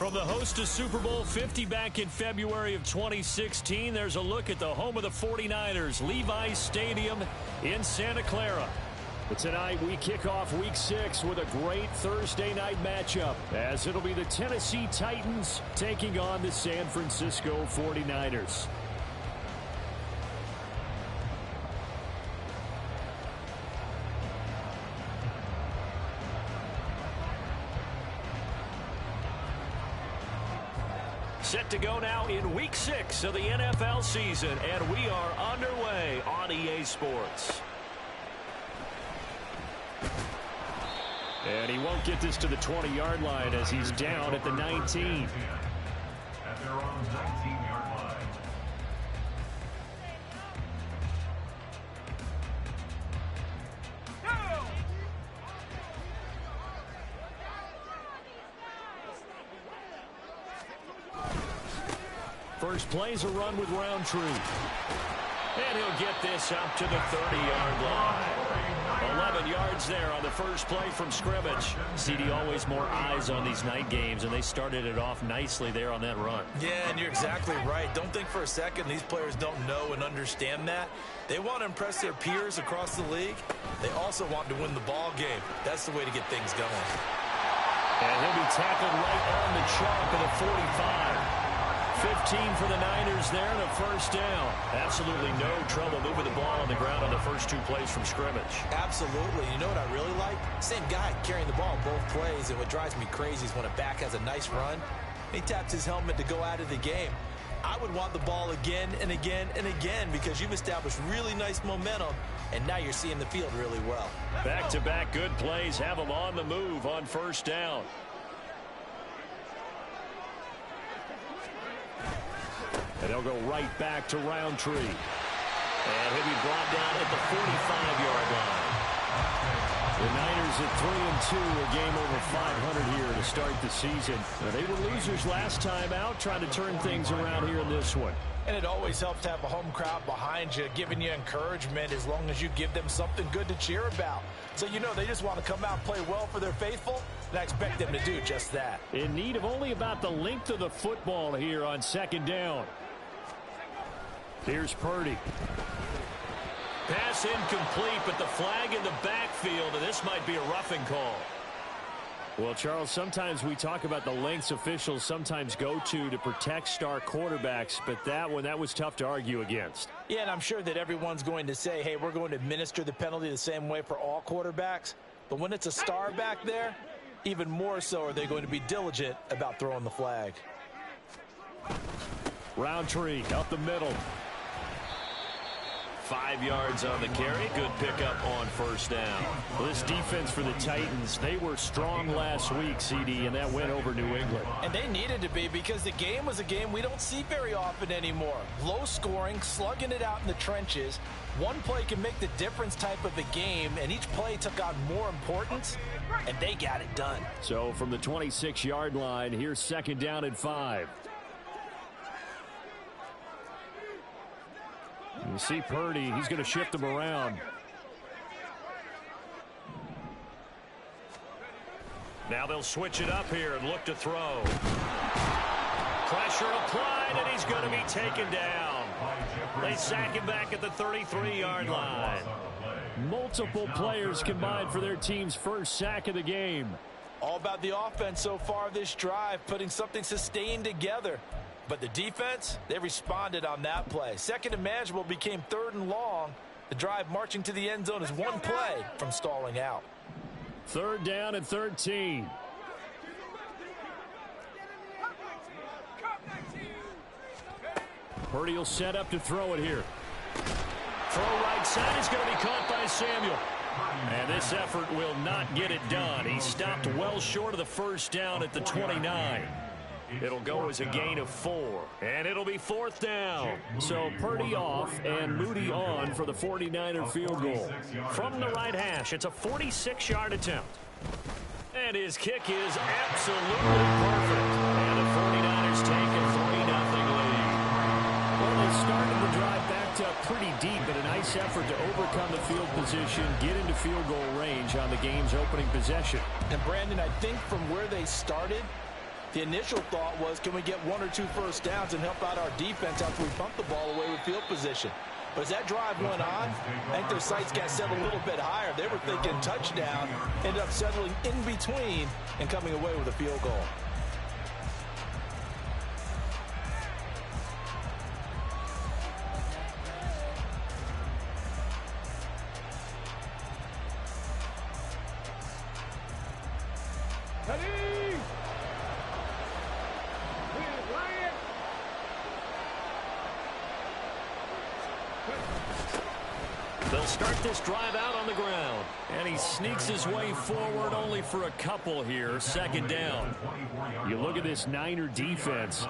From the host to Super Bowl 50 back in February of 2016, there's a look at the home of the 49ers, Levi's Stadium in Santa Clara. But tonight we kick off Week 6 with a great Thursday night matchup, as it'll be the Tennessee Titans taking on the San Francisco 49ers. Set to go now in Week 6 of the NFL season, and we are underway on EA Sports. And he won't get this to the 20-yard line as he's down at the 19. At their own 19-yard line. First play's a run with Roundtree. And he'll get this up to the 30-yard line. 11 yards there on the first play from scrimmage. CD, always more eyes on these night games, and they started it off nicely there on that run. Yeah, and you're exactly right. Don't think for a second these players don't know and understand that. They want to impress their peers across the league. They also want to win the ball game. That's the way to get things going. And he'll be tackled right on the chalk at the 45. 15 for the Niners there and a first down. Absolutely no trouble moving the ball on the ground on the first two plays from scrimmage. Absolutely. You know what I really like? Same guy carrying the ball both plays, and what drives me crazy is when a back has a nice run, he taps his helmet to go out of the game. I would want the ball again and again and again because you've established really nice momentum, and now you're seeing the field really well. Back-to-back good plays have them on the move on first down. And they'll go right back to Roundtree. And he'll be brought down at the 45-yard line. The Niners at 3-2, a game over 500 here to start the season. Now, they were losers last time out, trying to turn things around here in this one. And it always helps to have a home crowd behind you, giving you encouragement as long as you give them something good to cheer about. So you know they just want to come out and play well for their faithful, and I expect them to do just that. In need of only about the length of the football here on second down. Here's Purdy. Pass incomplete, but the flag in the backfield, and this might be a roughing call. Well, Charles, sometimes we talk about the lengths officials sometimes go to protect star quarterbacks, but that one, that was tough to argue against. Yeah, and I'm sure that everyone's going to say, hey, we're going to administer the penalty the same way for all quarterbacks. But when it's a star back there, even more so are they going to be diligent about throwing the flag. Roundtree up the middle. 5 yards on the carry. Good pickup on first down. Well, this defense for the Titans, they were strong last week, CD, and that went over New England. And they needed to be because the game was a game we don't see very often anymore. Low scoring, slugging it out in the trenches. One play can make the difference type of a game, and each play took on more importance, and they got it done. So from the 26-yard line, here's second down and 5. You see Purdy, he's going to shift them around. Now they'll switch it up here and look to throw. Pressure applied, and he's going to be taken down. They sack him back at the 33-yard line. Multiple players combined for their team's first sack of the game. All about the offense so far this drive, putting something sustained together. But the defense, they responded on that play. Second and manageable became third and long. The drive marching to the end zone is one play from stalling out. Third down and 13. Purdy will set up to throw it here. Throw right side is going to be caught by Samuel. And this effort will not get it done. He stopped well short of the first down at the 29. It'll go as a gain of 4, and it'll be fourth down. So Purdy off and Moody on for the 49er field goal. From the right hash, it's a 46-yard attempt. And his kick is absolutely perfect. And the 49ers take a 3-0 lead. Well, they started the drive backed up pretty deep, but a nice effort to overcome the field position, get into field goal range on the game's opening possession. And Brandon, I think from where they started, The initial thought was, can we get 1 or 2 first downs and help out our defense after we pump the ball away with field position? But as that drive went on, I think their sights got set a little bit higher. They were thinking touchdown, ended up settling in between and coming away with a field goal. They'll start this drive out on the ground. And he sneaks his way forward only for a couple here. Second down. You look at this Niner defense.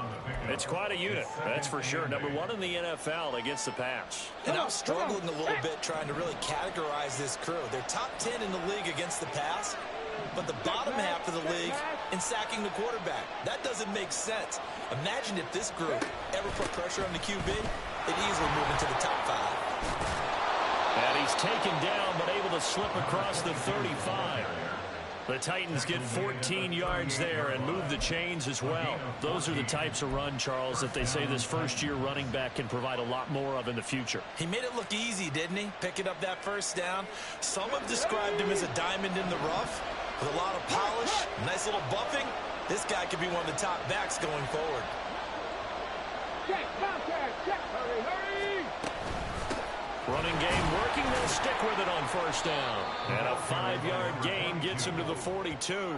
It's quite a unit, that's for sure. Number 1 in the NFL against the pass. And I'm struggling a little bit trying to really categorize this crew. They're top 10 in the league against the pass, but the bottom half of the league in sacking the quarterback. That doesn't make sense. Imagine if this group ever put pressure on the QB, they'd easily move into the top 5. And he's taken down, but able to slip across the 35. The Titans get 14 yards there and move the chains as well. Those are the types of run, Charles, that they say this first-year running back can provide a lot more of in the future. He made it look easy, didn't he? Picking up that first down. Some have described him as a diamond in the rough with a lot of polish, nice little buffing. This guy could be one of the top backs going forward. Check, contact, check, hurry, hurry! Running game working, they'll stick with it on first down. And a 5-yard gain gets him to the 42.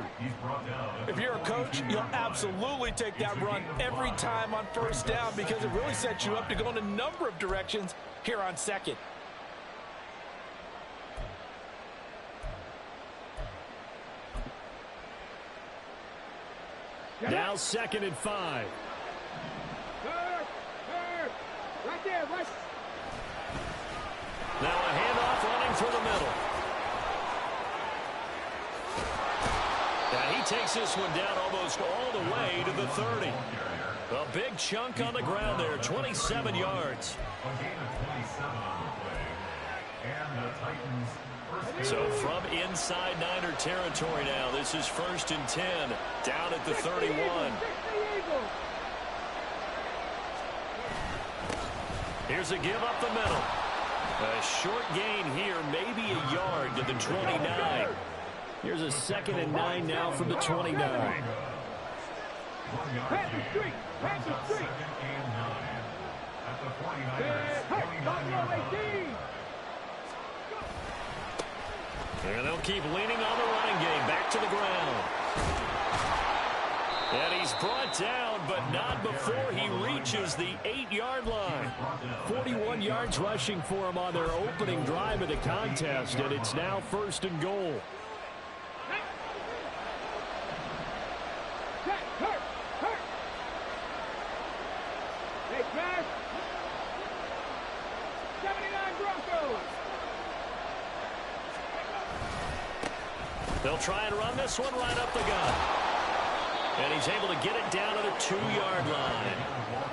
If you're a coach, you'll absolutely take that run every time on first down because it really sets you up to go in a number of directions here on second. Now 2nd and 5. Right there, right. Now a handoff running through the middle. And he takes this one down almost all the way to the 30. A big chunk on the ground there, 27 yards. So from inside Niner territory now, this is 1st and 10, down at the 31. Here's a give up the middle. A short gain here, maybe a yard to the 29. Here's a 2nd and 9 now from the 29. Pass the street, pass the street. And they'll keep leaning on the running game. Back to the ground. And he's brought down, but not before he reaches the 8-yard line. 41 yards rushing for him on their opening drive of the contest, and it's now 1st and goal. Hurt. Hey, Smash. 79 Broncos. They'll try and run this one right up the gut. And he's able to get it down to the 2-yard line.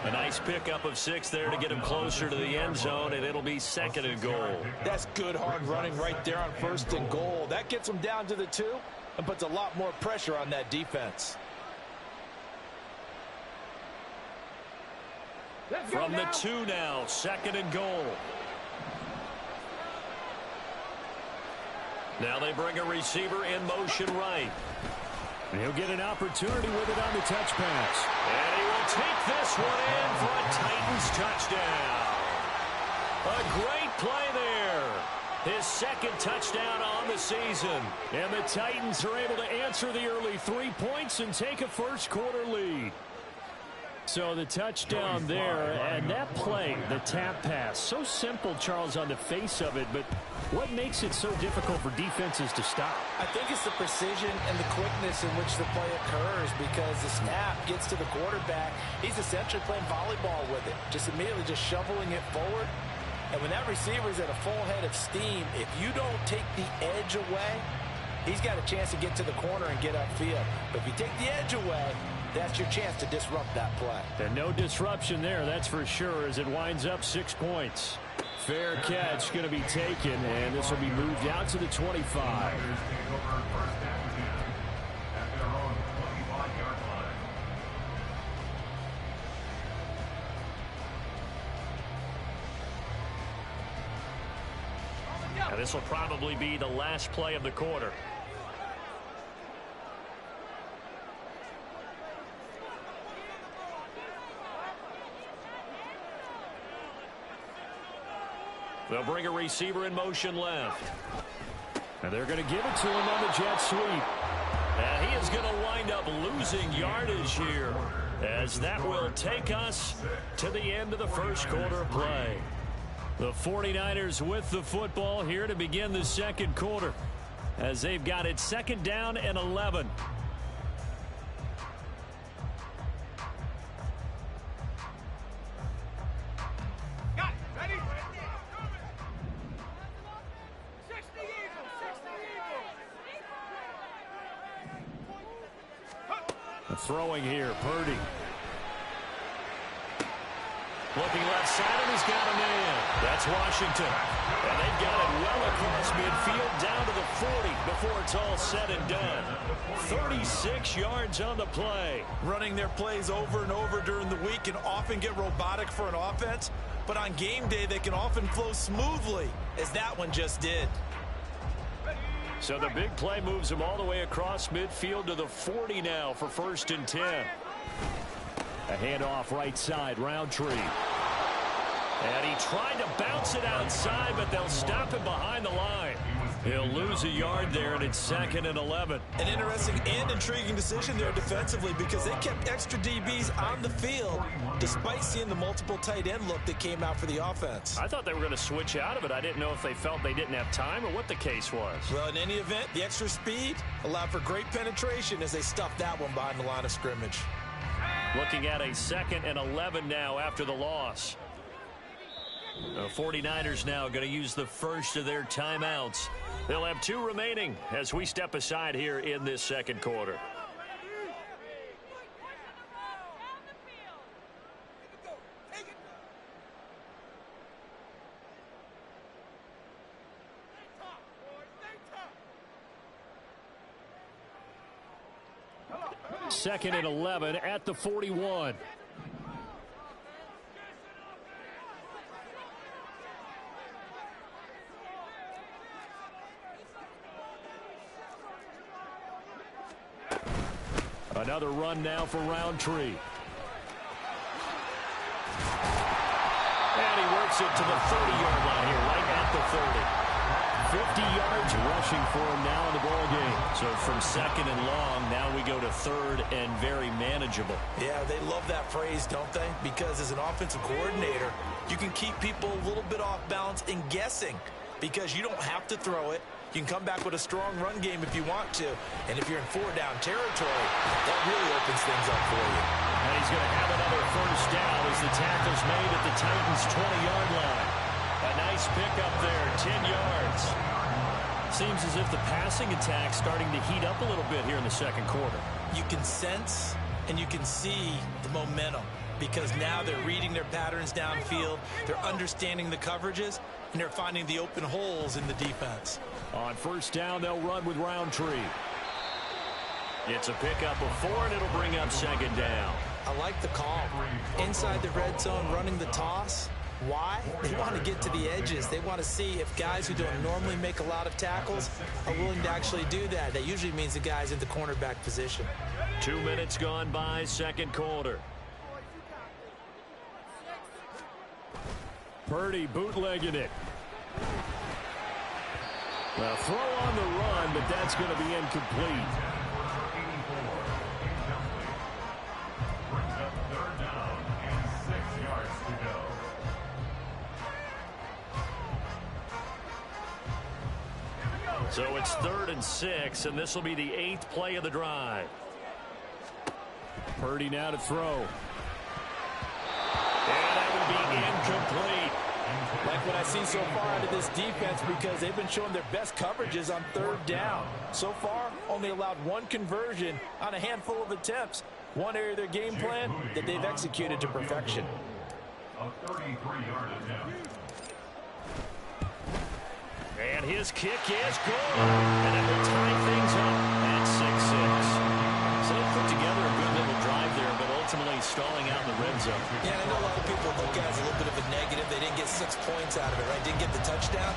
A nice pickup of 6 there to get him closer to the end zone, and it'll be 2nd and goal. That's good hard running right there on 1st and goal. That gets him down to the 2 and puts a lot more pressure on that defense. From the 2 now, 2nd and goal. Now they bring a receiver in motion right. And he'll get an opportunity with it on the touch pass. And he will take this one in for a Titans touchdown. A great play there. His 2nd touchdown on the season. And the Titans are able to answer the early 3 points and take a first-quarter lead. So the touchdown there, and that play, the tap pass, so simple, Charles, on the face of it, but what makes it so difficult for defenses to stop? I think it's the precision and the quickness in which the play occurs because the snap gets to the quarterback. He's essentially playing volleyball with it, just immediately just shoveling it forward. And when that receiver's at a full head of steam, if you don't take the edge away, he's got a chance to get to the corner and get upfield. But if you take the edge away, that's your chance to disrupt that play. And no disruption there, that's for sure, as it winds up 6 points. Fair catch going to be taken, and this will be moved out to the 25. And this will probably be the last play of the quarter. They'll bring a receiver in motion left. And they're going to give it to him on the jet sweep. And he is going to wind up losing yardage here, as that will take us to the end of the first quarter of play. The 49ers with the football here to begin the second quarter, as they've got it 2nd down and 11. Throwing here, Purdy. Looking left side, and he's got a man. That's Washington. And they've got it well across midfield down to the 40 before it's all said and done. 36 yards on the play. Running their plays over and over during the week can often get robotic for an offense, but on game day they can often flow smoothly, as that one just did. So the big play moves him all the way across midfield to the 40 now for 1st and 10. A handoff right side, Roundtree. And he tried to bounce it outside, but they'll stop him behind the line. He'll lose a yard there, and it's 2nd and 11. An interesting and intriguing decision there defensively, because they kept extra DBs on the field despite seeing the multiple tight end look that came out for the offense. I thought they were going to switch out of it. I didn't know if they felt they didn't have time or what the case was. Well, in any event, the extra speed allowed for great penetration as they stuffed that one behind the line of scrimmage. Looking at a 2nd and 11 now after the loss. The 49ers now going to use the first of their timeouts. They'll have 2 remaining as we step aside here in this second quarter. Second and 11 at the 41. Another run now for Roundtree. And he works it to the 30-yard line here, right at the 30. 50 yards rushing for him now in the ball game. So from 2nd and long, now we go to 3rd and very manageable. Yeah, they love that phrase, don't they? Because as an offensive coordinator, you can keep people a little bit off balance and guessing, because you don't have to throw it. You can come back with a strong run game if you want to. And if you're in 4-down territory, that really opens things up for you. And he's going to have another 1st down as the tackle's made at the Titans' 20-yard line. A nice pickup there, 10 yards. Seems as if the passing attack's starting to heat up a little bit here in the second quarter. You can sense and you can see the momentum, because now they're reading their patterns downfield, they're understanding the coverages, and they're finding the open holes in the defense. On 1st down, they'll run with Roundtree. It's a pickup of 4, and it'll bring up 2nd down. I like the call. Inside the red zone, running the toss. Why? They want to get to the edges. They want to see if guys who don't normally make a lot of tackles are willing to actually do that. That usually means the guy's in the cornerback position. 2 minutes gone by, second quarter. Purdy bootlegging it. Well, throw on the run, but that's going to be incomplete. Brings up 3rd down and 6 yards to go. So it's 3rd and 6, and this will be the 8th play of the drive. Purdy now to throw. And that would be incomplete. Like what I've seen so far out of this defense, because they've been showing their best coverages on 3rd down. So far, only allowed 1 conversion on a handful of attempts. One area of their game plan that they've executed to perfection. A 33-yard attempt. And his kick is good. And it will tie things up at 6-6. So they put together a good little drive there, but ultimately stalling out in the red zone. Yeah, I know a lot of people look at it as a little bit of a negative. They didn't get 6 points out of it, right? Didn't get the touchdown.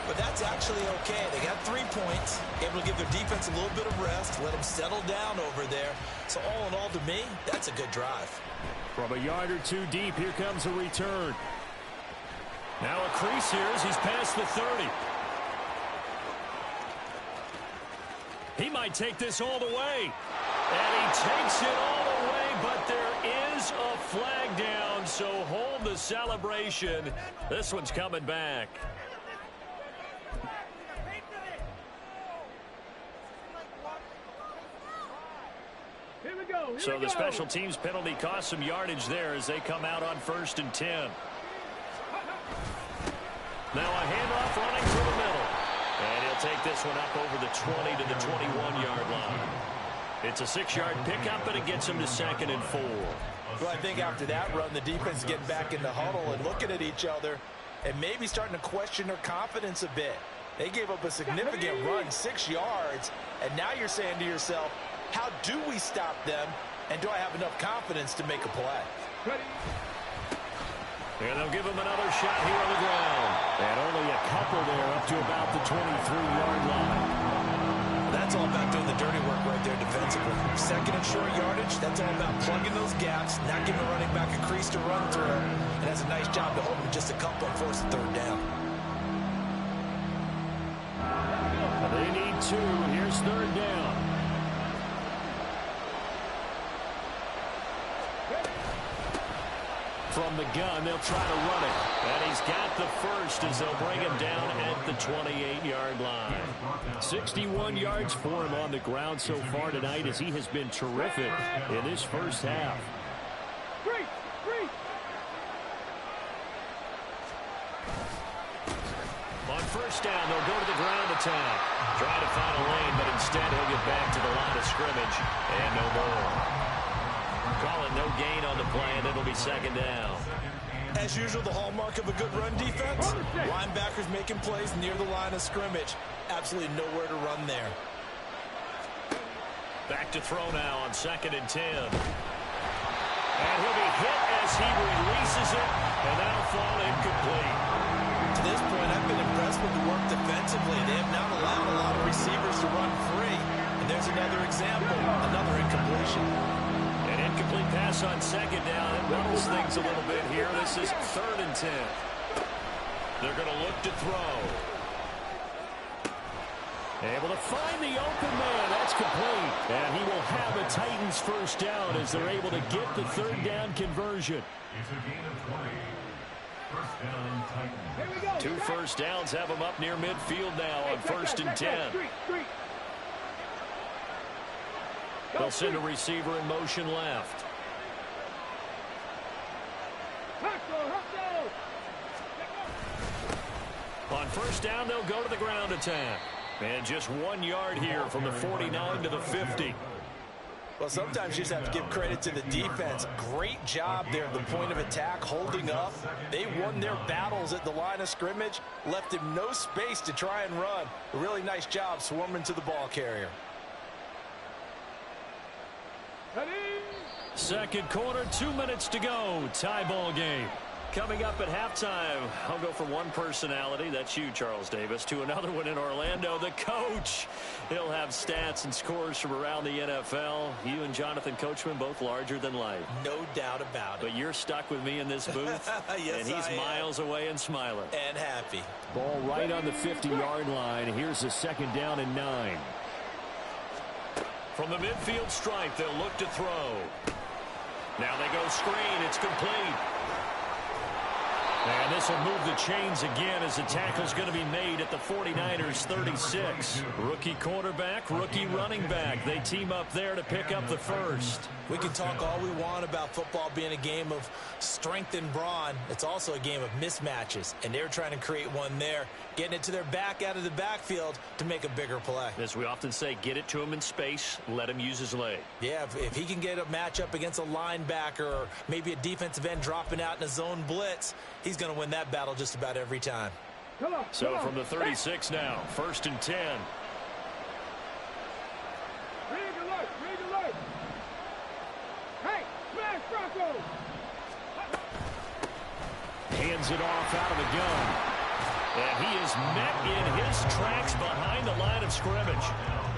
But that's actually okay. They got 3 points, able to give their defense a little bit of rest, let them settle down over there. So all in all, to me, that's a good drive. From a yard or two deep, here comes a return. Now a crease here as he's past the 30. He might take this all the way. And he takes it all the way, but there is a flag down, so hold the celebration. This one's coming back. Here we go. So the special teams penalty cost some yardage there as they come out on 1st and 10. Now a handoff running through the middle. And he'll take this one up over the 20 to the 21-yard line. It's a 6-yard pickup, and it gets him to 2nd and 4. Well, I think after that run, the defense is getting back in the huddle and looking at each other and maybe starting to question their confidence a bit. They gave up a significant run, 6 yards, and now you're saying to yourself, how do we stop them, and do I have enough confidence to make a play? Ready. And they'll give him another shot here on the ground. And only a couple there up to about the 23-yard line. That's all about doing the dirty work right there defensively. 2nd and short yardage, that's all about plugging those gaps, not giving running back a crease to run through, and that's a nice job to hold him just a couple on 4th and 3rd down. They need 2. Here's 3rd down. From the gun, they'll try to run it. And he's got the first as they'll bring him down at the 28-yard line. 61 yards for him on the ground so far tonight as he has been terrific in this first half. Three. On 1st down, they'll go to the ground attack. Try to find a lane, but instead he'll get back to the line of scrimmage and no more. Call it no gain on the play, and it'll be 2nd down. As usual, the hallmark of a good run defense, linebackers making plays near the line of scrimmage. Absolutely nowhere to run there. Back to throw now on 2nd and 10. And he'll be hit as he releases it, and that'll fall incomplete. To this point, I've been impressed with the work defensively. They have not allowed a lot of receivers to run free. And there's another example, another incompletion. An incomplete pass on 2nd down. It muddles things a little bit here. This is 3rd and 10. They're going to look to throw. Able to find the open man. That's complete. And he will have a Titans 1st down as they're able to get the 3rd down conversion. It's a gain of 20. 1st down, Titans. Here we go. 2 first downs have him up near midfield now on 1st and 10. Street. They'll send a receiver in motion left. On 1st down, they'll go to the ground attack. And just 1 yard here from the 49 to the 50. Well, sometimes you just have to give credit to the defense. Great job there at the point of attack, holding up. They won their battles at the line of scrimmage, left him no space to try and run. A really nice job swarming to the ball carrier. 2nd quarter, 2 minutes to go. Tie ball game. Coming up at halftime, I'll go from one personality, that's you, Charles Davis, to another one in Orlando, the coach. He'll have stats and scores from around the NFL. You and Jonathan Coachman, both larger than life. No doubt about it. But you're stuck with me in this booth, Yes, and he's miles away and smiling. And happy. Ball right on the 50-yard line. Here's a 2nd down and 9. From the midfield stripe, they'll look to throw. Now they go screen. It's complete. And this will move the chains again as the tackle's going to be made at the 49ers 36. Rookie quarterback, rookie running back. They team up there to pick up the first. We can talk all we want about football being a game of strength and brawn. It's also a game of mismatches, and they're trying to create one there, getting it to their back out of the backfield to make a bigger play. As we often say, get it to him in space, let him use his leg. Yeah, if he can get a matchup against a linebacker or maybe a defensive end dropping out in a zone blitz, he's going to win that battle just about every time. So from the 36 now, 1st and 10. Rig alert. Hey, smash Bronco. Hands it off out of the gun. And he is met in his tracks behind the line of scrimmage.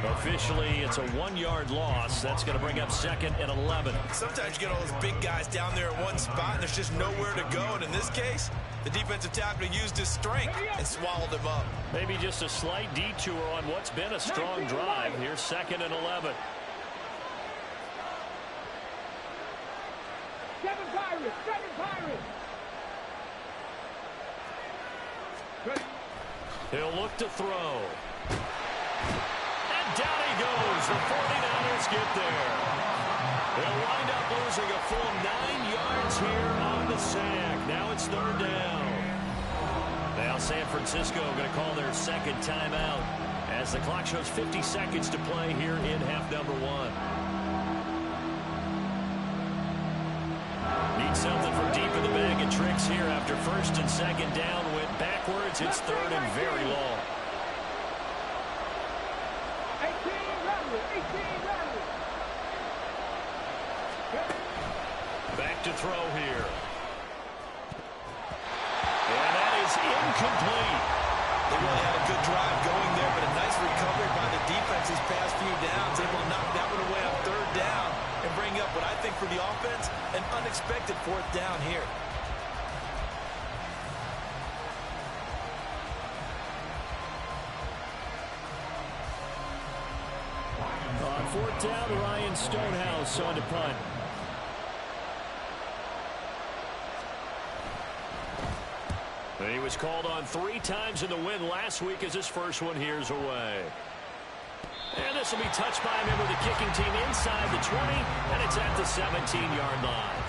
Officially, it's a 1-yard loss. That's going to bring up 2nd and 11. Sometimes you get all those big guys down there in one spot, and there's just nowhere to go. And in this case, the defensive tackle used his strength and swallowed him up. Maybe just a slight detour on what's been a strong drive. Here's 2nd and 11. 7 Pirates! 7 Pirates! He'll look to throw. And down he goes. The 49ers get there. They'll wind up losing a full 9 yards here on the sack. Now it's 3rd down. Now San Francisco going to call their 2nd timeout as the clock shows 50 seconds to play here in half number 1. Need something from deep in the bag of tricks here after 1st and 2nd down went backwards. It's 3rd and very long. 18 rattle. Back to throw here. And that is incomplete. They really had a good drive going there, but a nice recovery by the defense these past few downs. Able to knock that one away on 3rd down and bring up what I think for the offense, an unexpected 4th down here. On 4th down, Ryan Stonehouse on to punt. He was called on 3 times in the win last week as his first one here's away. And this will be touched by a member of the kicking team inside the 20, and it's at the 17-yard line.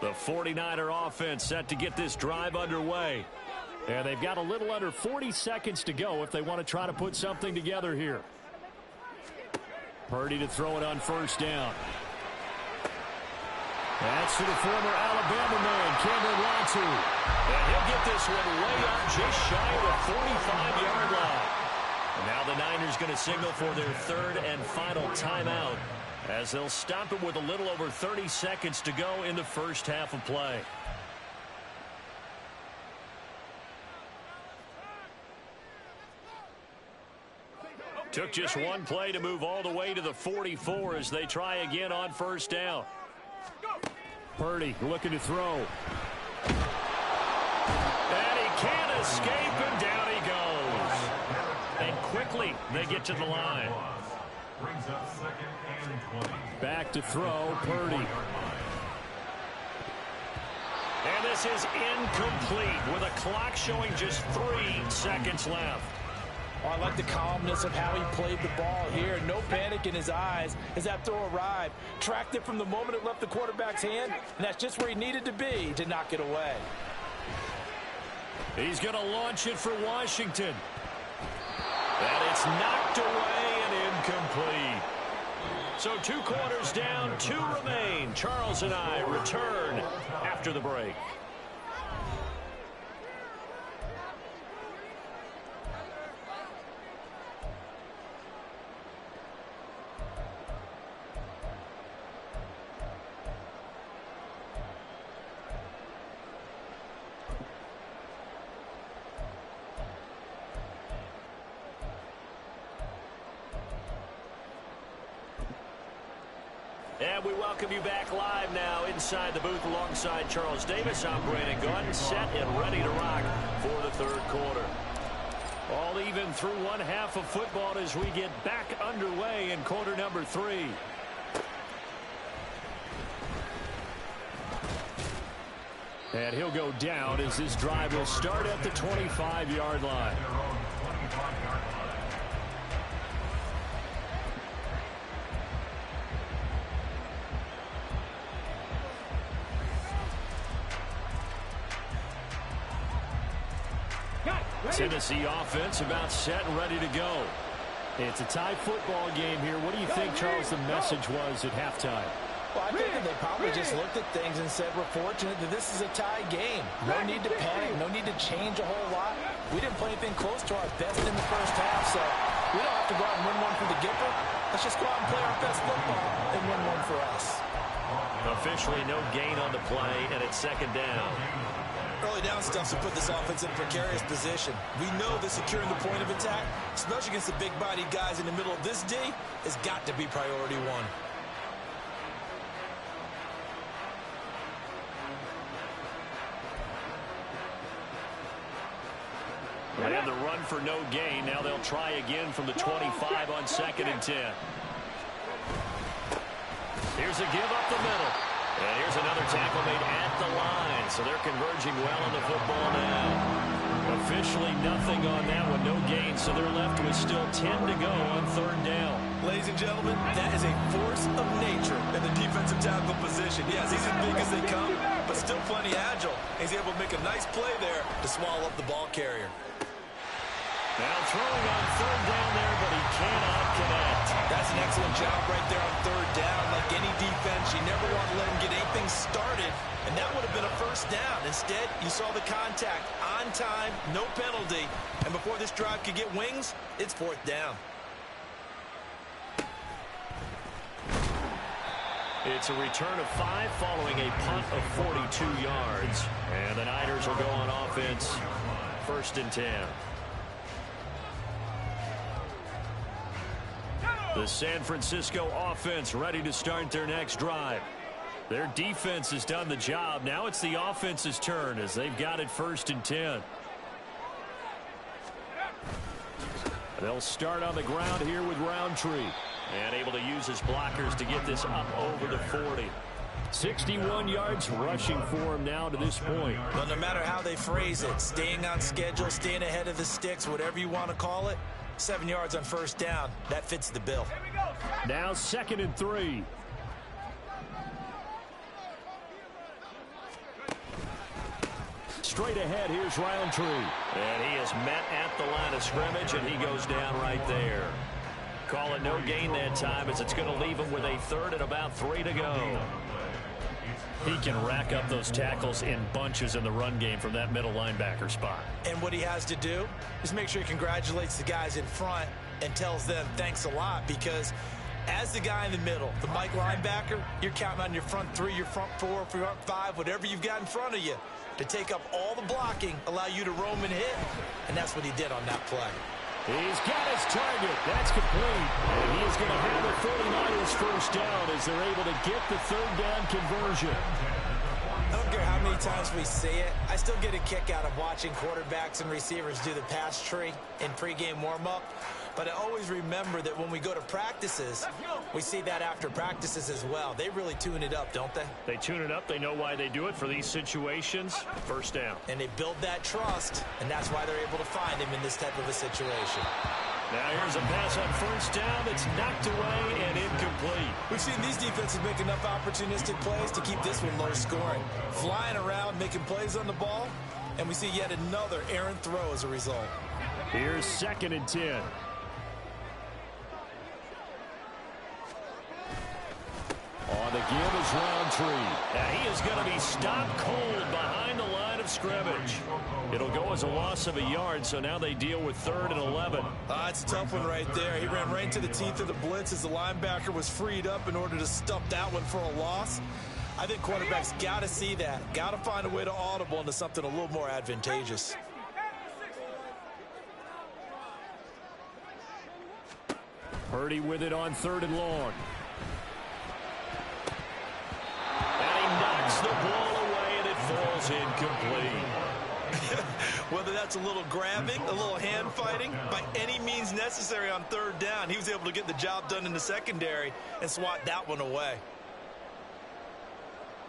The 49er offense set to get this drive underway. And they've got a little under 40 seconds to go if they want to try to put something together here. Purdy to throw it on 1st down. That's to the former Alabama man, Cameron Latu. And he'll get this one way up just shy of the 45-yard line. And now the Niners going to signal for their 3rd and final timeout as they'll stop it with a little over 30 seconds to go in the first half of play. Took just one play to move all the way to the 44 as they try again on 1st down. Purdy looking to throw. And he can't escape, and down he goes. And quickly they get to the line. Brings up 2nd and 20. Back to throw, Purdy. And this is incomplete with a clock showing just 3 seconds left. Oh, I like the calmness of how he played the ball here. No panic in his eyes as that throw arrived. Tracked it from the moment it left the quarterback's hand, and that's just where he needed to be to knock it away. He's going to launch it for Washington. And it's knocked away and incomplete. So 2 quarters down, 2 remain. Charles and I return after the break. And we welcome you back live now inside the booth alongside Charles Davis. I'm Brandon Gordon, set and ready to rock for the 3rd quarter. All even through one half of football as we get back underway in quarter number 3. And he'll go down as this drive will start at the 25-yard line. Tennessee offense about set and ready to go. It's a tie football game here. What do you think, Charles, the message was at halftime? Well, I think that they probably just looked at things and said, we're fortunate that this is a tie game. No need to panic, no need to change a whole lot. We didn't play anything close to our best in the first half, so we don't have to go out and win one for the Gipper. Let's just go out and play our best football and win one for us. Officially no gain on the play, and it's second down. Early down stuff to put this offense in a precarious position. We know that securing the point of attack, especially against the big-bodied guys in the middle of this D, has got to be priority one. And the run for no gain. Now they'll try again from the 25 on 2nd and 10. Here's a give up the middle. And here's another tackle made at the line. So they're converging well on the football now. Officially nothing on that one. No gain. So they're left with still 10 to go on 3rd down. Ladies and gentlemen, that is a force of nature in the defensive tackle position. Yes, he's as big as they come, but still plenty agile. He's able to make a nice play there to swallow up the ball carrier. Now throwing on 3rd down there, but he cannot connect. That's an excellent job right there on 3rd down. Like any defense, you never want to let him get anything started, and that would have been a 1st down. Instead, you saw the contact on time, no penalty, and before this drive could get wings, it's 4th down. It's a return of 5 following a punt of 42 yards, and the Niners will go on offense 1st and 10. The San Francisco offense ready to start their next drive. Their defense has done the job. Now it's the offense's turn as they've got it 1st and 10. They'll start on the ground here with Roundtree. And able to use his blockers to get this up over the 40. 61 yards rushing for him now to this point. Well, no matter how they phrase it, staying on schedule, staying ahead of the sticks, whatever you want to call it, 7 yards on 1st down. That fits the bill. Now 2nd and 3. Straight ahead, here's Roundtree. And he is met at the line of scrimmage, and he goes down right there. Call it no gain that time as it's going to leave him with a 3rd and about 3 to go. He can rack up those tackles in bunches in the run game from that middle linebacker spot. And what he has to do is make sure he congratulates the guys in front and tells them thanks a lot, because as the guy in the middle, the Mike linebacker, you're counting on your front 3, your front 4, front 5, whatever you've got in front of you to take up all the blocking, allow you to roam and hit, and that's what he did on that play. He's got his target. That's complete. And he is going to have the 49ers 1st down as they're able to get the 3rd down conversion. I don't care how many times we see it. I still get a kick out of watching quarterbacks and receivers do the pass tree in pregame warm-up. But I always remember that when we go to practices, we see that after practices as well. They really tune it up, don't they? They tune it up. They know why they do it for these situations. 1st down. And they build that trust, and that's why they're able to find him in this type of a situation. Now here's a pass on 1st down. It's knocked away and incomplete. We've seen these defenses make enough opportunistic plays to keep this one low scoring. Flying around, making plays on the ball, and we see yet another errant throw as a result. Here's 2nd and 10. On the give is Roundtree. Now he is going to be stopped cold behind the line of scrimmage. It'll go as a loss of a yard, so now they deal with 3rd and 11. It's a tough one right there. He ran right into the teeth of the blitz as the linebacker was freed up in order to stuff that one for a loss. I think quarterbacks got to see that. Got to find a way to audible into something a little more advantageous. Purdy with it on 3rd and long. Knocks the ball away, and it falls incomplete. Whether that's a little grabbing, a little hand fighting, by any means necessary on 3rd down, he was able to get the job done in the secondary and swat that one away.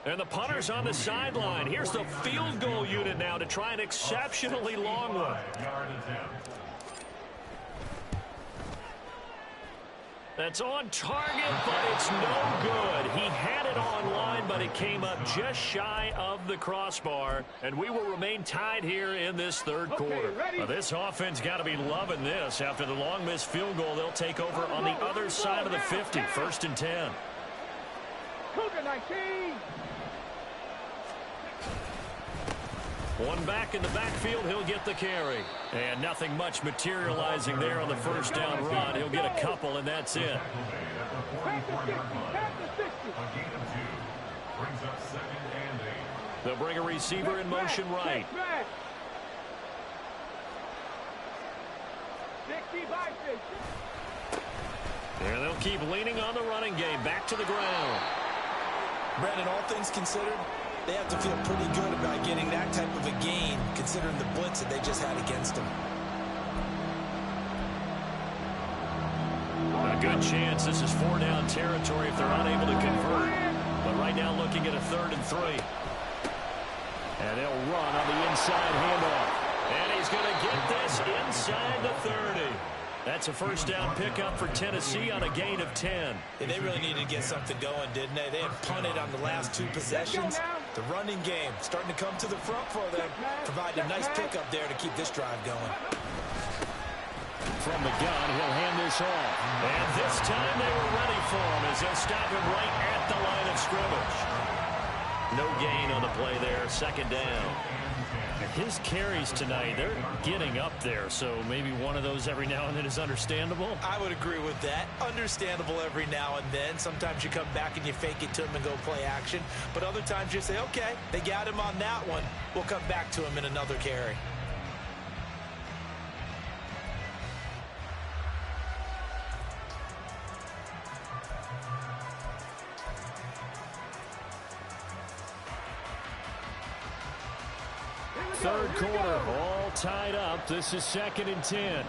And the punter's on the sideline. Here's the field goal unit now to try an exceptionally long one. That's on target, but it's no good. He had it on line, but it came up just shy of the crossbar. And we will remain tied here in this 3rd quarter. Now, this offense got to be loving this. After the long missed field goal, they'll take over on the other side of the 50. 1st and 10. Cougar 19. One back in the backfield, he'll get the carry. And nothing much materializing there on the first down run. He'll get a couple, and that's it. They'll bring a receiver in motion right. 65. And they'll keep leaning on the running game. Back to the ground. Brandon, all things considered, they have to feel pretty good about getting that type of a gain, considering the blitz that they just had against them. A good chance this is 4-down territory if they're unable to convert. But right now looking at a 3rd and 3. And they'll run on the inside handoff. And he's going to get this inside the 30. That's a first down pickup for Tennessee on a gain of 10. Yeah, they really needed to get something going, didn't they? They had punted on the last 2 possessions. The running game starting to come to the front for them. Provided a nice pickup there to keep this drive going. From the gun, he'll hand this off. And this time they were ready for him as they'll stop him right at the line of scrimmage. No gain on the play there, 2nd down. His carries tonight, they're getting up there, so maybe one of those every now and then is understandable. I would agree with that. Understandable every now and then. Sometimes you come back and you fake it to him and go play action. But other times you say, okay, they got him on that one. We'll come back to him in another carry. Third quarter, all tied up. This is 2nd and 10.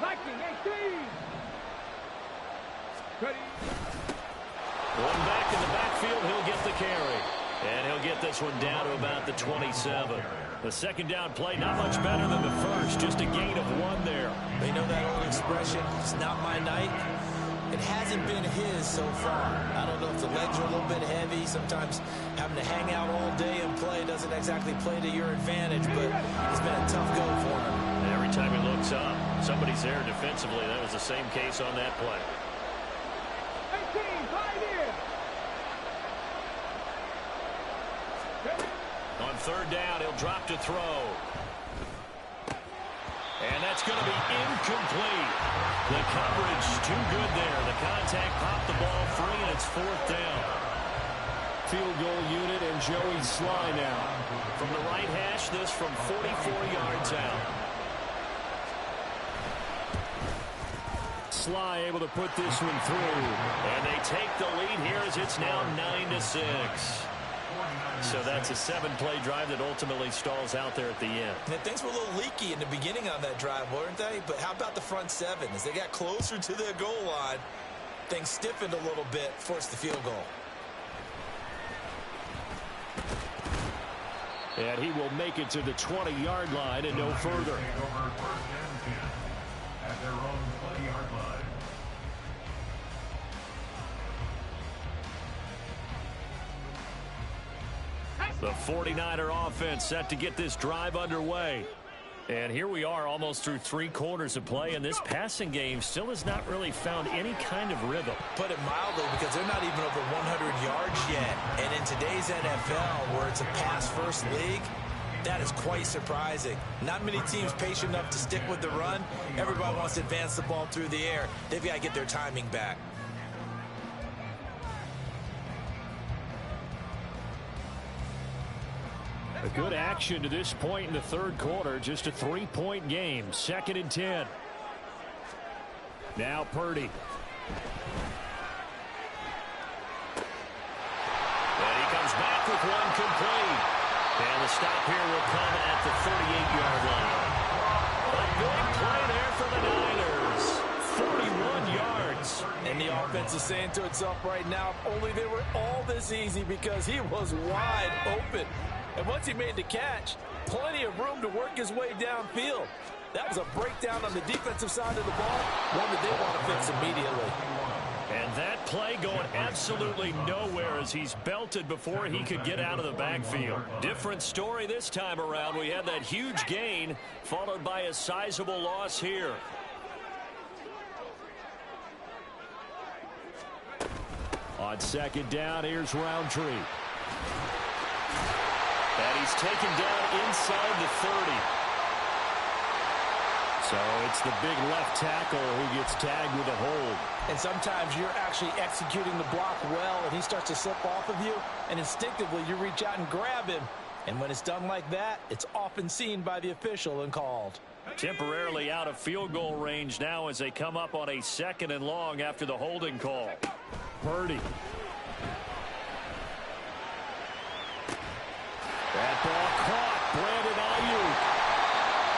Viking 18. Ready. One back in the backfield, he'll get the carry. And he'll get this one down to about the 27. The 2nd down play, not much better than the first. Just a gain of 1 there. They know that old expression, it's not my night. It hasn't been his so far. I don't know if the legs are a little bit heavy. Sometimes having to hang out all day and play doesn't exactly play to your advantage, but it's been a tough go for him. And every time he looks up, somebody's there defensively. That was the same case on that play. 18, right here. On 3rd down, he'll drop to throw. And that's going to be incomplete. The coverage too good there. The contact popped the ball free, and it's 4th down. Field goal unit and Joey Sly now. From the right hash, this from 44 yards out. Sly able to put this one through. And they take the lead here as it's now 9-6. So that's a 7-play drive that ultimately stalls out there at the end. And things were a little leaky in the beginning on that drive, weren't they? But how about the front 7? As they got closer to their goal line, things stiffened a little bit, forced the field goal. And he will make it to the 20-yard line and no further. At their own 20-yard line. The 49er offense set to get this drive underway. And here we are almost through 3 quarters of play, and this passing game still has not really found any kind of rhythm. Put it mildly, because they're not even over 100 yards yet. And in today's NFL, where it's a pass-first league, that is quite surprising. Not many teams patient enough to stick with the run. Everybody wants to advance the ball through the air. They've got to get their timing back. A good action to this point in the 3rd quarter. Just a 3-point game. 2nd and 10. Now Purdy. And he comes back with one complete. And the stop here will come at the 38-yard line. A big play there for the Niners. 41 yards. And the offense is saying to itself right now, if only they were all this easy, because he was wide open. And once he made the catch, plenty of room to work his way downfield. That was a breakdown on the defensive side of the ball, one that they want to fix immediately. And that play going absolutely nowhere as he's belted before he could get out of the backfield. Different story this time around. We had that huge gain followed by a sizable loss here. On second down, here's Roundtree. And he's taken down inside the 30. So it's the big left tackle who gets tagged with a hold. And sometimes you're actually executing the block well, and he starts to slip off of you, and instinctively you reach out and grab him. And when it's done like that, it's often seen by the official and called. Temporarily out of field goal range now as they come up on a 2nd and long after the holding call. Purdy. That ball caught. Brandon Ayuk.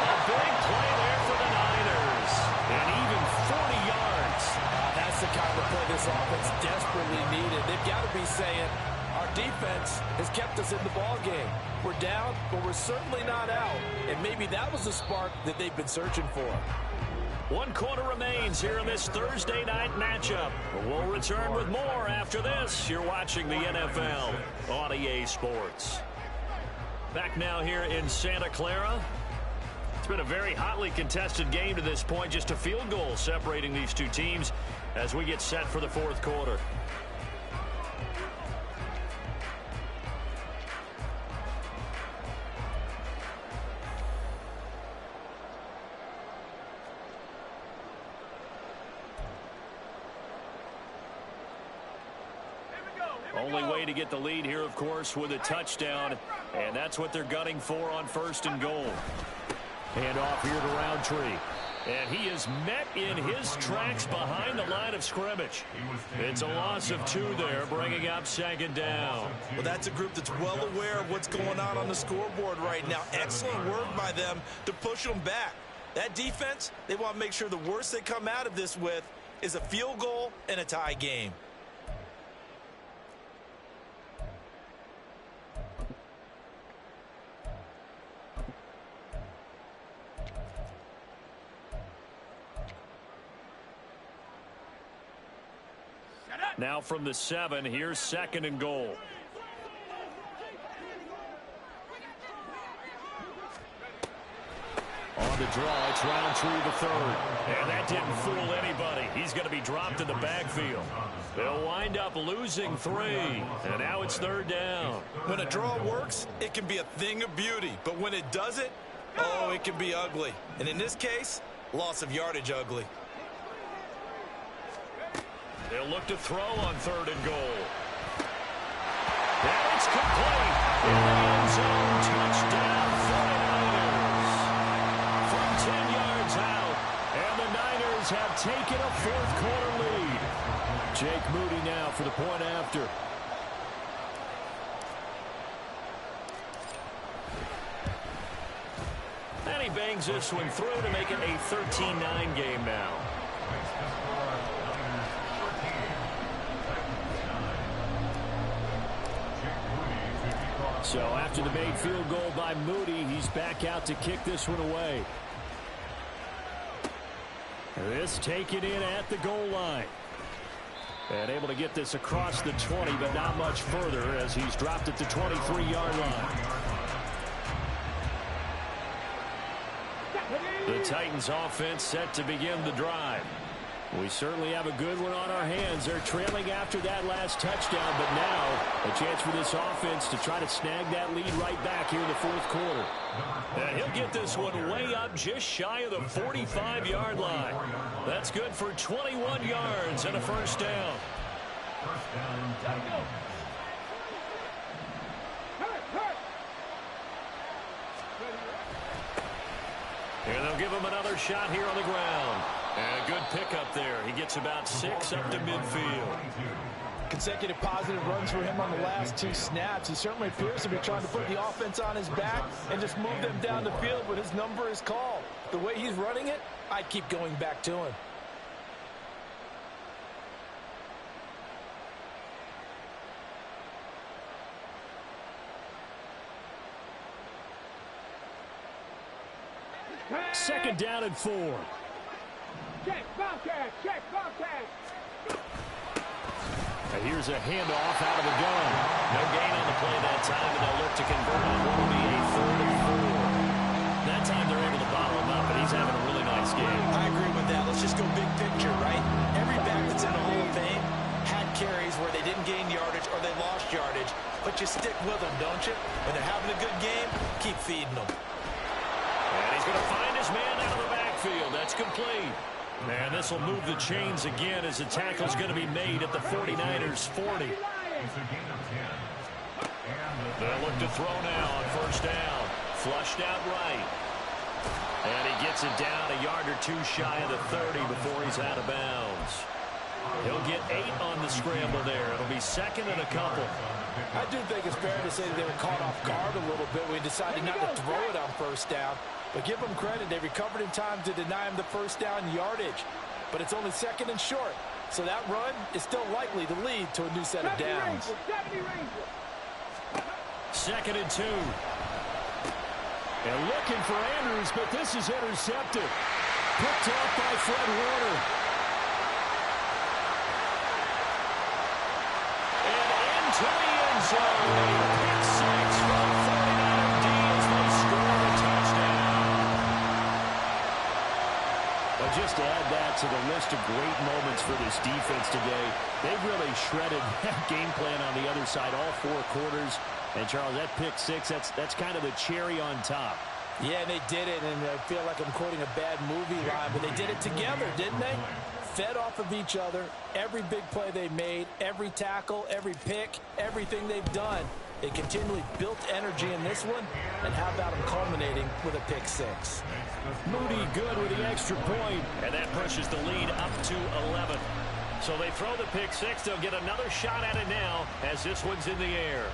A big play there for the Niners. And even 40 yards. That's the kind of play this offense desperately needed. They've got to be saying, our defense has kept us in the ball game. We're down, but we're certainly not out. And maybe that was the spark that they've been searching for. 1 quarter remains here in this Thursday night matchup. We'll return with more after this. You're watching the NFL on EA Sports. Back now here in Santa Clara. It's been a very hotly contested game to this point. Just a field goal separating these two teams as we get set for the 4th quarter. Only way to get the lead here, of course, with a touchdown, and that's what they're gunning for on 1st and goal. Hand off here to Roundtree. And he is met in his tracks behind the line of scrimmage. It's a loss of 2 there, bringing up 2nd down. Well, that's a group that's well aware of what's going on the scoreboard right now. Excellent work by them to push them back. That defense, they want to make sure the worst they come out of this with is a field goal and a tie game. Now from the 7, here's 2nd and goal. On the draw, it's Roundtree the 3rd. And that didn't fool anybody. He's going to be dropped in the backfield. They'll wind up losing 3. And now it's 3rd down. When a draw works, it can be a thing of beauty. But when it doesn't, oh, it can be ugly. And in this case, loss of yardage ugly. They'll look to throw on 3rd and goal. And it's complete. In the end zone, touchdown for the Niners. From 10 yards out, and the Niners have taken a 4th quarter lead. Jake Moody now for the point after. And he bangs this one through to make it a 13-9 game now. So after the made field goal by Moody, he's back out to kick this one away. This taken in at the goal line. And able to get this across the 20, but not much further as he's dropped at the 23-yard line. The Titans offense set to begin the drive. We certainly have a good one on our hands. They're trailing after that last touchdown, but now a chance for this offense to try to snag that lead right back here in the 4th quarter. And he'll get this one way up just shy of the 45-yard line. That's good for 21 yards and a 1st down. And they'll give him another shot here on the ground. And a good pickup there. He gets about 6 up to midfield. Consecutive positive runs for him on the last 2 snaps. He certainly appears to be trying to put the offense on his back and just move them down the field when his number is called. The way he's running it, I'd keep going back to him. Second down and 4. Check, Bobcat, check, Bobcat. And here's a handoff out of the gun. No gain on the play that time, and they'll look to convert on what will be a 3rd and 4. That time they're able to bottle him up, and he's having a really nice game. I agree with that. Let's just go big picture, right? Every back that's in the Hall of Fame had carries where they didn't gain yardage or they lost yardage, but you stick with them, don't you? When they're having a good game, keep feeding them. And he's going to find his man out of the backfield. That's complete. And this will move the chains again as the tackle's going to be made at the 49ers 40. They'll look to throw now on first down. Flushed out right. And he gets it down a yard or two shy of the 30 before he's out of bounds. He'll get 8 on the scramble there. It'll be second and a couple. I do think it's fair to say that they were caught off guard a little bit. We decided not to throw it on first down. But give them credit. They recovered in time to deny him the first down yardage. But it's only second and short. So that run is still likely to lead to a new set of downs. Second and 2. And looking for Andrews, but this is intercepted. Picked off by Fred Warner. And into the end zone. Pick 6 from 49 D as they score a touchdown. But just to add that to the list of great moments for this defense today, they've really shredded that game plan on the other side all 4 quarters. And, Charles, that pick 6, that's kind of the cherry on top. Yeah, they did it, and I feel like I'm quoting a bad movie line, but they did it together, didn't they? Fed off of each other, every big play they made, every tackle, every pick, everything they've done. They continually built energy in this one, and how about them culminating with a pick 6? Moody good with the extra point. And that pushes the lead up to 11. So they throw the pick 6. They'll get another shot at it now as this one's in the air.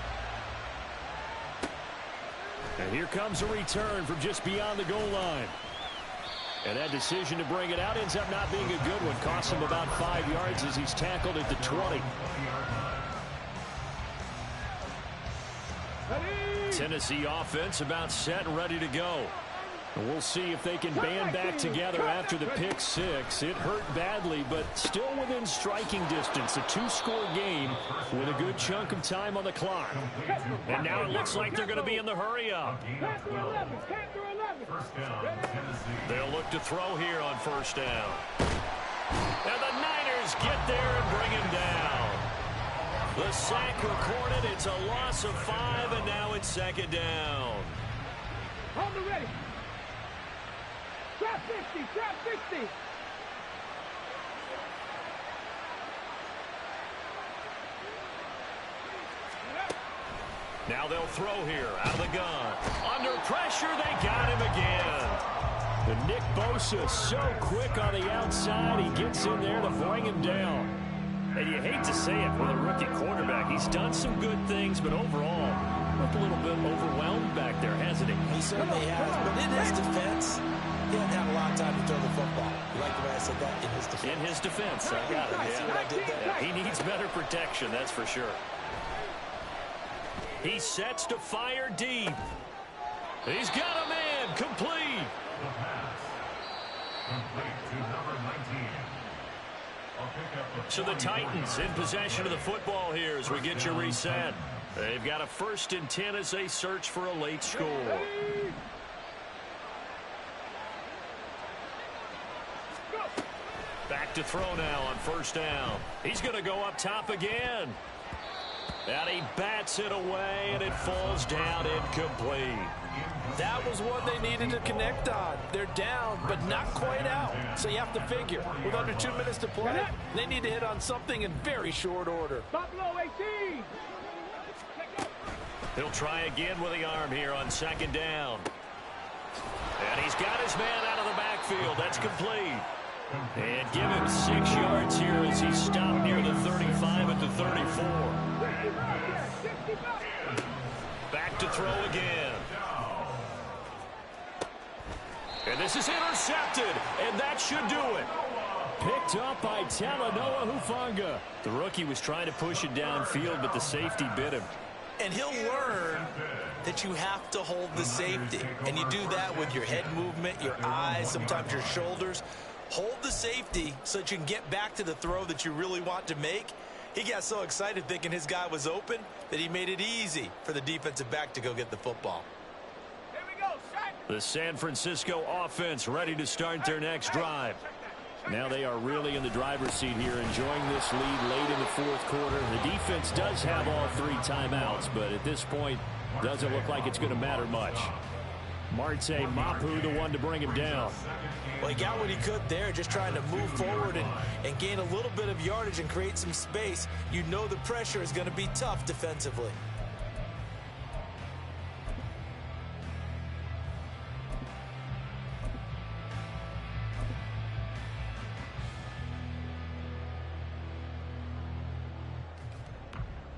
And here comes a return from just beyond the goal line. And that decision to bring it out ends up not being a good one. Costs him about 5 yards as he's tackled at the 20. Tennessee offense about set and ready to go. And we'll see if they can band back together after the pick 6. It hurt badly, but still within striking distance. A 2-score game with a good chunk of time on the clock. And now it looks like they're going to be in the hurry-up. They'll look to throw here on first down. And the Niners get there and bring him down. The sack recorded. It's a loss of 5, and now it's second down. Hold it ready. Trap 50, trap 50. Now they'll throw here out of the gun. Under pressure, they got him again. The Nick Bosa so quick on the outside. He gets in there to bring him down. And you hate to say it with a rookie quarterback. He's done some good things, but overall, looked a little bit overwhelmed back there, hasn't he? He certainly has, but in his defense, he hasn't had a lot of time to throw the football. You like the way I said that? In his defense. In his defense, I got it. See what I did there? He needs better protection, that's for sure. He sets to fire deep. He's got a man, complete. Complete to number 19. So the Titans in possession of the football here as we get you reset. They've got a 1st and 10 as they search for a late score. Back to throw now on first down. He's going to go up top again. And he bats it away, and it falls down incomplete. That was one they needed to connect on. They're down, but not quite out. So you have to figure, with under 2 minutes to play, they need to hit on something in very short order. Buffalo 18. He'll try again with the arm here on second down. And he's got his man out of the backfield. That's complete. And give him 6 yards here as he's stopped near the 35 at the 34. Back to throw again. And this is intercepted, and that should do it. Picked up by Talanoa Hufanga. The rookie was trying to push it downfield, but the safety bit him. And he'll learn that you have to hold the safety. And you do that with your head movement, your eyes, sometimes your shoulders. Hold the safety so that you can get back to the throw that you really want to make. He got so excited thinking his guy was open that he made it easy for the defensive back to go get the football. The San Francisco offense ready to start their next drive. Now they are really in the driver's seat here, enjoying this lead late in the fourth quarter. The defense does have all 3 timeouts, but at this point, doesn't look like it's going to matter much. Marte Mapu, the one to bring him down. Well, he got what he could there, just trying to move forward and gain a little bit of yardage and create some space. You know the pressure is going to be tough defensively.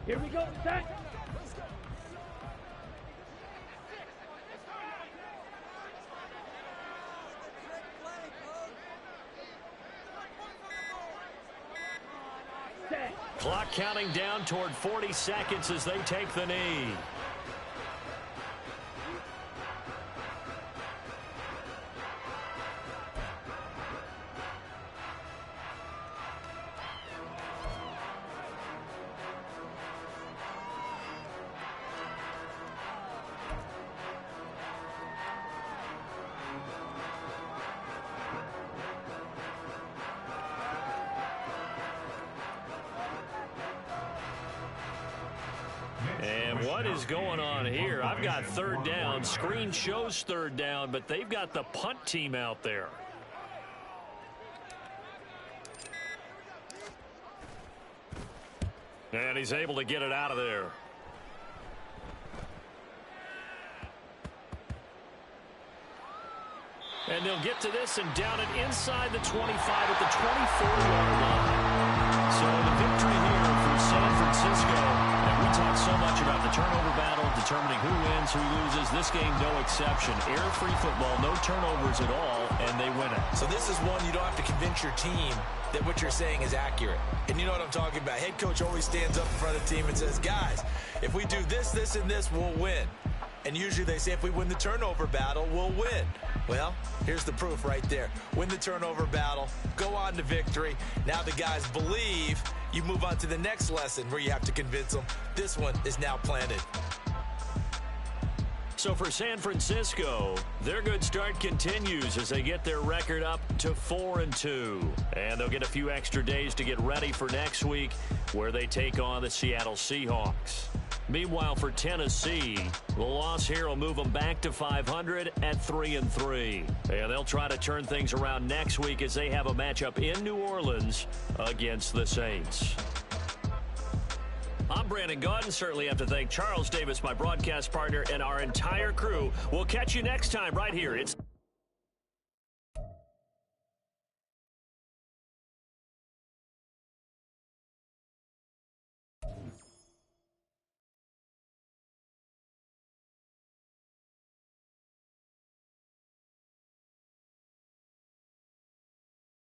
Here we go, set. Clock counting down toward 40 seconds as they take the knee. And what is going on here? I've got third down. Screen shows third down, but they've got the punt team out there. And he's able to get it out of there. And they'll get to this and down it inside the 25 at the 24-yard line. So the victory here for San Francisco. And we talk so much about the turnover battle, determining who wins, who loses. This game, no exception. Error-free football, no turnovers at all, and they win it. So this is one you don't have to convince your team that what you're saying is accurate. And you know what I'm talking about. Head coach always stands up in front of the team and says, guys, if we do this, this, and this, we'll win. And usually they say if we win the turnover battle, we'll win. Well, here's the proof right there. Win the turnover battle, go on to victory. Now the guys believe. You move on to the next lesson where you have to convince them. This one is now planted. So for San Francisco, their good start continues as they get their record up to 4-2. And they'll get a few extra days to get ready for next week where they take on the Seattle Seahawks. Meanwhile, for Tennessee, the loss here will move them back to 500 at 3-3. And they'll try to turn things around next week as they have a matchup in New Orleans against the Saints. I'm Brandon Gaudin. Certainly have to thank Charles Davis, my broadcast partner, and our entire crew. We'll catch you next time right here. It's